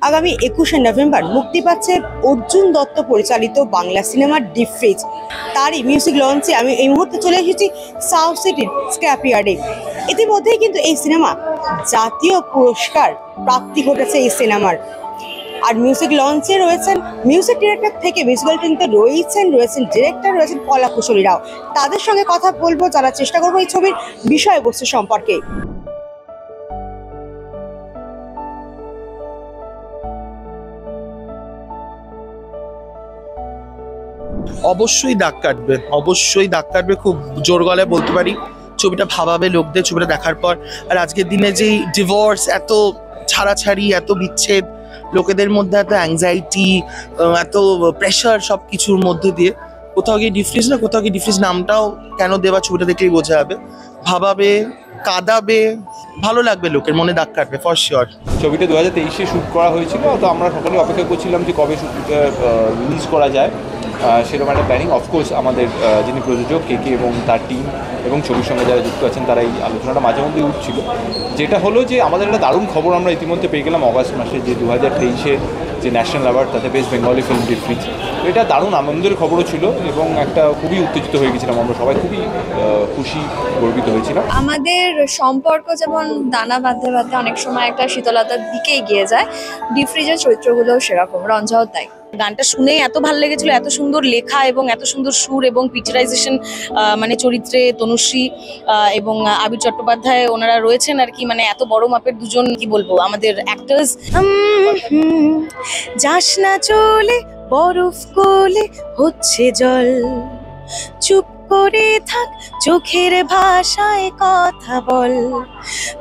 আগামী 21শে নভেম্বর মুক্তি পাচ্ছে অর্জুন দত্ত পরিচালিত বাংলা সিনেমা ডিপ ফ্রিজ। তারই মিউজিক লঞ্চে আমি এই মুহূর্তে চলে এসেছি সাউথ সিটির স্ক্র্যাপইয়ার্ডে। ইতিমধ্যেই কিন্তু এই সিনেমা জাতীয় পুরস্কার প্রাপ্তি ঘটেছে এই সিনেমার। আর মিউজিক লঞ্চে রয়েছেন মিউজিক ডিরেক্টর থেকে মিউজিক্যাল টিমতে রয়েছেন ডিরেক্টর, রয়েছেন কলা কুশলীরাও। তাদের সঙ্গে কথা বলবো, জানার চেষ্টা করবো এই ছবির বিষয়বস্তু সম্পর্কে। অবশ্যই দাগ কাটবে, খুব জোর গলায় বলতে পারি। ছবিটা ভাবাবে লোকদের, ছবিটা দেখার পর। আর আজকের দিনে যেই ডিভোর্স, এত ছাড়াছাড়ি, এত বিচ্ছেদ, লোকেদের মধ্যে এত অ্যাংজাইটি, এত প্রেশার, সব কিছুর মধ্যে দিয়ে কোথাও গিয়ে ডিফ্রিজ নামটাও কেন দেওয়া, ছবিটা দেখলেই বোঝা যাবে। ভাবাবে, কাঁদাবে, ভালো লাগবে, লোকের মনে দাগ কাটবে ফর শিওর। ছবিটা 2023-এ শ্যুট করা হয়েছিল, তো আমরা সকলে অপেক্ষা করছিলাম যে কবে শ্যুটটা রিলিজ করা যায়। সেরকম একটা প্ল্যানিং। অফকোর্স আমাদের যিনি প্রযোজক কে এবং তার টিম এবং ছবির সঙ্গে যারা যুক্ত আছেন তারা এই আলোচনাটা মাঝে মধ্যেই উঠছিল। যেটা হলো যে আমাদের একটা দারুণ খবর আমরা ইতিমধ্যে পেয়ে গেলাম অগাস্ট মাসে, যে 2023-এ যে ন্যাশনাল অ্যাওয়ার্ড, তাতে best Bengali film deep fridge. এটা দারুণ আনন্দের খবরও ছিল এবং একটা খুবই উত্তেজিত হয়ে গেছিলাম আমরা সবাই, খুবই খুশি, গর্বিত হয়েছিলাম। আমাদের সম্পর্ক যেমন দানা বাঁধতে বাঁধতে অনেক সময় একটা শীতলতার দিকে এগিয়ে যায়, ডিপ ফ্রিজের চরিত্রগুলোও সেরকম, রঞ্জাও তাই। গানটা শুনে এত ভালো লেগেছিল, এত সুন্দর লেখা এবং এত সুন্দর সুর এবং পিকচারাইজেশন, মানে চরিত্রে তনুশ্রী এবং আবির চট্টোপাধ্যায় ওনারা রয়েছেন আর কি, মানে এত বড় মাপের দুজন, কি বলবো, আমাদের অ্যাক্টার্স। যাস না চলে বরফ কোলে হচ্ছে জল, চুপ করে থাক চোখের ভাষায় কথা বল,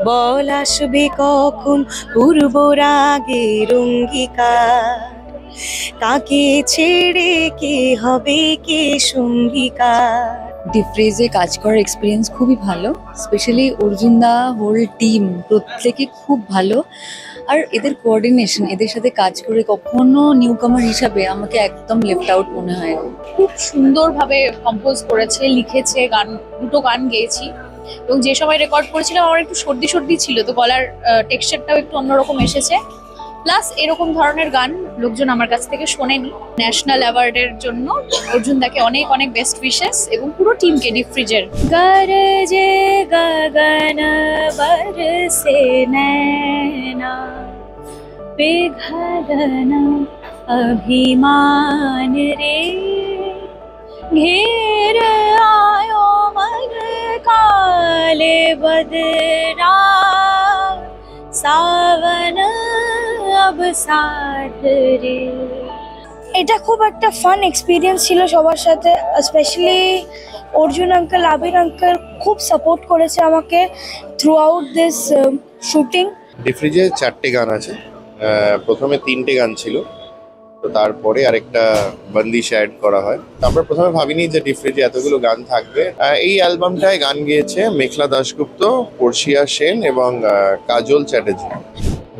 বল আসবে কখন পূর্ব রাগের অঙ্গীকার, কাকে ছেড়ে কে হবে কে সঙ্গীকার। ডিপ ফ্রিজে কাজ করার এক্সপিরিয়েন্স খুবই ভালো, স্পেশালি অর্জুন দা, হোল টিম প্রত্যেকে খুব ভালো। আর এদের কোঅর্ডিনেশন, এদের সাথে কাজ করে কখনো নিউকামার হিসাবে আমাকে একদম লেফট আউট মনে হয়। খুব সুন্দরভাবে কম্পোজ করেছে, লিখেছে, দুটো গান গেয়েছি এবং যে সময় রেকর্ড করেছিলাম আমার একটু সর্দি ছিল, তো গলার টেক্সচারটাও একটু অন্যরকম এসেছে। প্লাস এরকম ধরনের গান লোকজন আমার কাছ থেকে শোনেনি। ন্যাশনাল অ্যাওয়ার্ডের জন্য অর্জুন দাকে অনেক অনেক বেস্ট উইশেস এবং পুরো টিমকে ডিপ ফ্রিজের। গরজে গগন বরসে নैना पिघलन अभिमान रे, घेर आयो मन काले बदरा, सावन अब साथ रे। এটা খুব একটা ফান এক্সপিরিয়েন্স ছিল সবার সাথে, স্পেশালি অর্জুন আঙ্কেল, আবির আঙ্কেল খুব সাপোর্ট করেছে আমাকে through out this shooting. Deep ফ্রিজে 4টে গান আছে, প্রথমে 3টে গান ছিল, তো তারপরে আরেকটা বন্দিশ অ্যাড করা হয়। আমরা প্রথমে ভাবিনি যে ডিপ ফ্রিজে এতগুলো গান থাকবে। এই অ্যালবামটায় গান গেয়েছে মেঘলা দাশগুপ্ত, পর্ষিয়া সেন এবং কাজল চ্যাটার্জি।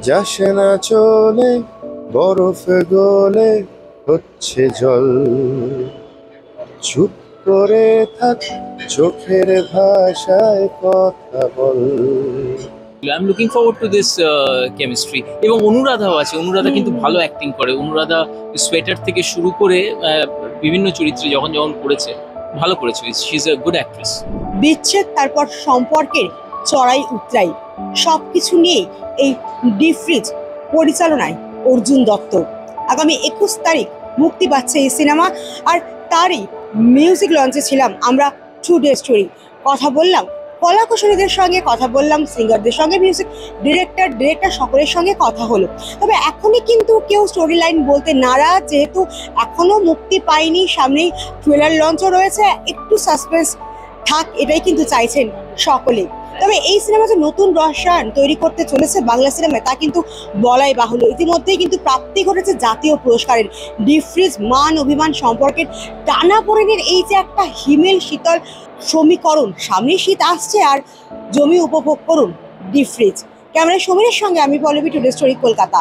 যাস না চলে বরফ গলে হচ্ছে জল, চুপ করে থাক চোখের ভাষায় কথা বল। I am looking forward to this chemistry. এবং অনুরাধাও আছে, অনুরাধা কিন্তু ভালো অ্যাক্টিং করে। অনুরাধা সোয়েটার থেকে শুরু করে বিভিন্ন চরিত্রে যখন করেছে, ভালো করেছে। She is a good actress. বিচ্ছেদ, তারপর সম্পর্কের চড়াই উতরাই, সবকিছু নিয়ে এই ডিপ ফ্রিজ পরিচালনায় অর্জুন দত্ত। আগামী 21 তারিখ মুক্তি পাচ্ছে এই সিনেমা। আর তারই মিউজিক লঞ্চে ছিলাম আমরা, ট্রু ডে স্টোরি। কথা বললাম কলা কুশলীদের সঙ্গে, কথা বললাম সিঙ্গারদের সঙ্গে, মিউজিক ডিরেক্টর সকলের সঙ্গে কথা হলো। তবে এখনই কিন্তু কেউ স্টোরি লাইন বলতে নারাজ, যেহেতু এখনো মুক্তি পায়নি, সামনেই ট্রেলার লঞ্চও রয়েছে, একটু সাসপেন্স থাক এটাই কিন্তু চাইছেন সকলে। তবে এই সিনেমা যে নতুন রসায়ন তৈরি করতে চলেছে বাংলা সিনেমায়, তা কিন্তু বলাই বাহুল্য। ইতিমধ্যেই কিন্তু প্রাপ্তি ঘটেছে জাতীয় পুরস্কারের। ডিপ ফ্রিজ মান অভিমান সম্পর্কের টানাপোড়েনের এই যে একটা হিমেল শীতল সমীকরণ, সামনে শীত আসছে আর জমি উপভোগ করুন ডিপ ফ্রিজ। ক্যামেরায় সমীরের সঙ্গে আমি পল্লবী, টুডে স্টোরি, কলকাতা।